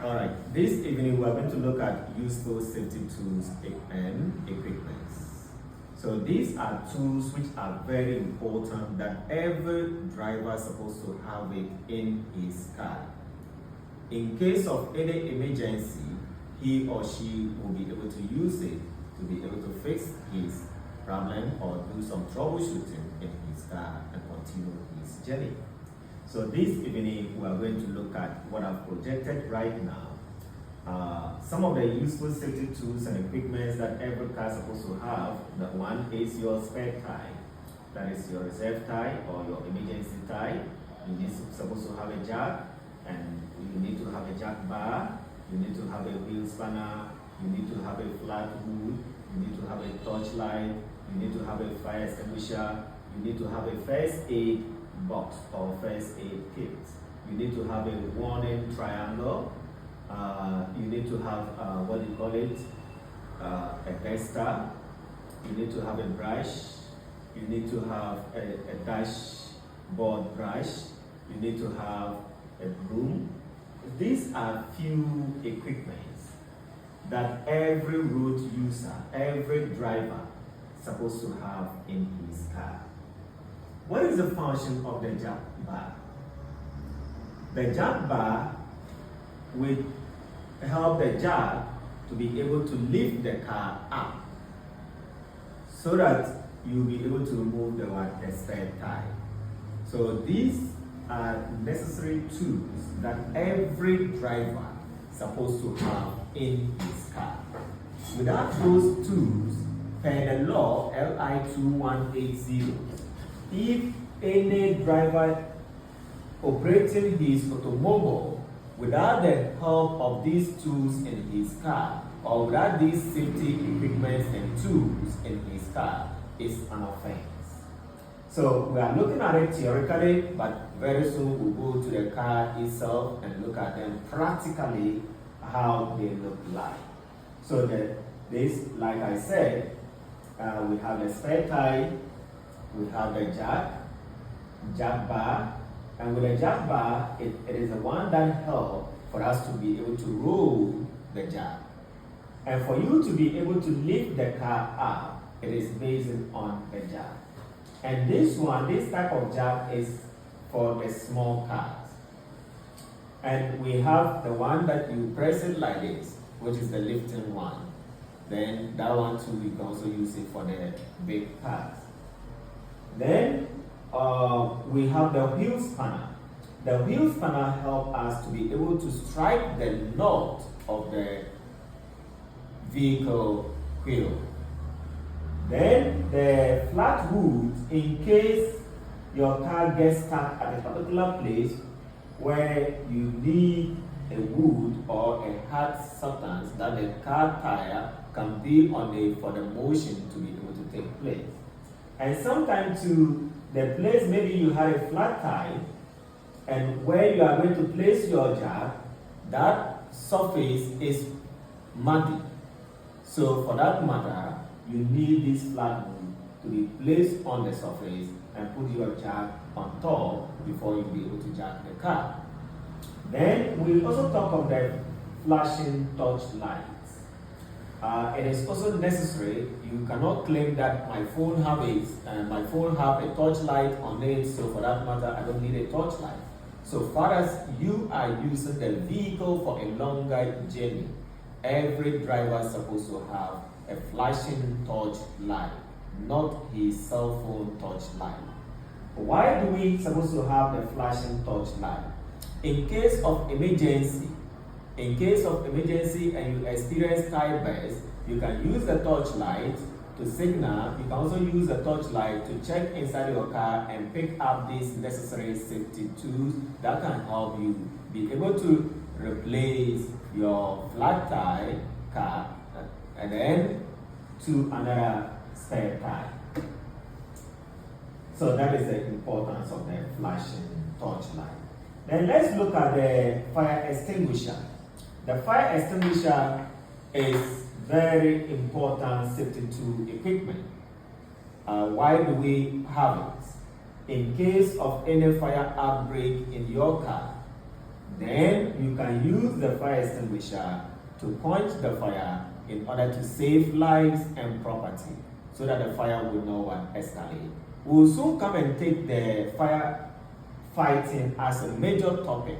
Alright, this evening we are going to look at useful safety tools and equipments. So these are tools which are very important that every driver is supposed to have it in his car. In case of any emergency, he or she will be able to use it to be able to fix his problem or do some troubleshooting in his car and continue his journey. So this evening we are going to look at what I've projected right now. Some of the useful safety tools and equipments that every car is supposed to have. The one is your spare tie. That is your reserve tie or your emergency tie. You need supposed to have a jack, and you need to have a jack bar. You need to have a wheel spanner. You need to have a flat hood. You need to have a torchlight. You need to have a fire extinguisher. You need to have a first aid box or first aid kit. You need to have a warning triangle. You need to have what do you call it? A tester. You need to have a brush. You need to have a dashboard brush. You need to have a broom. These are few equipments that every road user, every driver is supposed to have in his car. What is the function of the jack bar? The jack bar will help the jack to be able to lift the car up so that you'll be able to remove the spare tire. So these are necessary tools that every driver is supposed to have in his car. Without those tools, per the law LI 2180, if any driver operating his automobile without the help of these tools in his car or without these safety equipment and tools in his car is an offense. So we are looking at it theoretically, but very soon we'll go to the car itself and look at them practically how they look like. So this, like I said, we have the spare tire, we have the jack bar, and with the jack bar, it is the one that helps for us to be able to roll the jack. And for you to be able to lift the car up, it is based on the jack. And this type of jack is for the small cars. And we have the one that you press it like this, which is the lifting one. Then that one too, we can also use it for the big cars. Then we have the wheel spanner. The wheel spanner helps us to be able to strike the knot of the vehicle wheel. Then the flat hood, in case your car gets stuck at a particular place where you need a wood or a hard substance that the car tire can be on it for the motion to be able to take place. And sometimes too, the place maybe you had a flat tire, and where you are going to place your jack, that surface is muddy. So for that matter, you need this flat wood to be placed on the surface and put your jack on top before you'll be able to jack the car. Then we'll also talk of the flashing torch lights. It is also necessary. You cannot claim that my phone have a torch light on it, so for that matter I don't need a torch light. So far as you are using the vehicle for a longer journey, every driver is supposed to have a flashing torch light, not his cell phone torch light. Why do we supposed to have the flashing torch light? In case of emergency and you experience tire burst, you can use the torch light to signal. You can also use the torch light to check inside your car and pick up these necessary safety tools that can help you be able to replace your flat tire car and then to another spare tire. So that is the importance of the flashing torch light. Then let's look at the fire extinguisher. The fire extinguisher is very important safety tool equipment. Why do we have it? In case of any fire outbreak in your car, Then you can use the fire extinguisher to quench the fire in order to save lives and property so that the fire will not escalate. We'll soon come and take the fire fighting as a major topic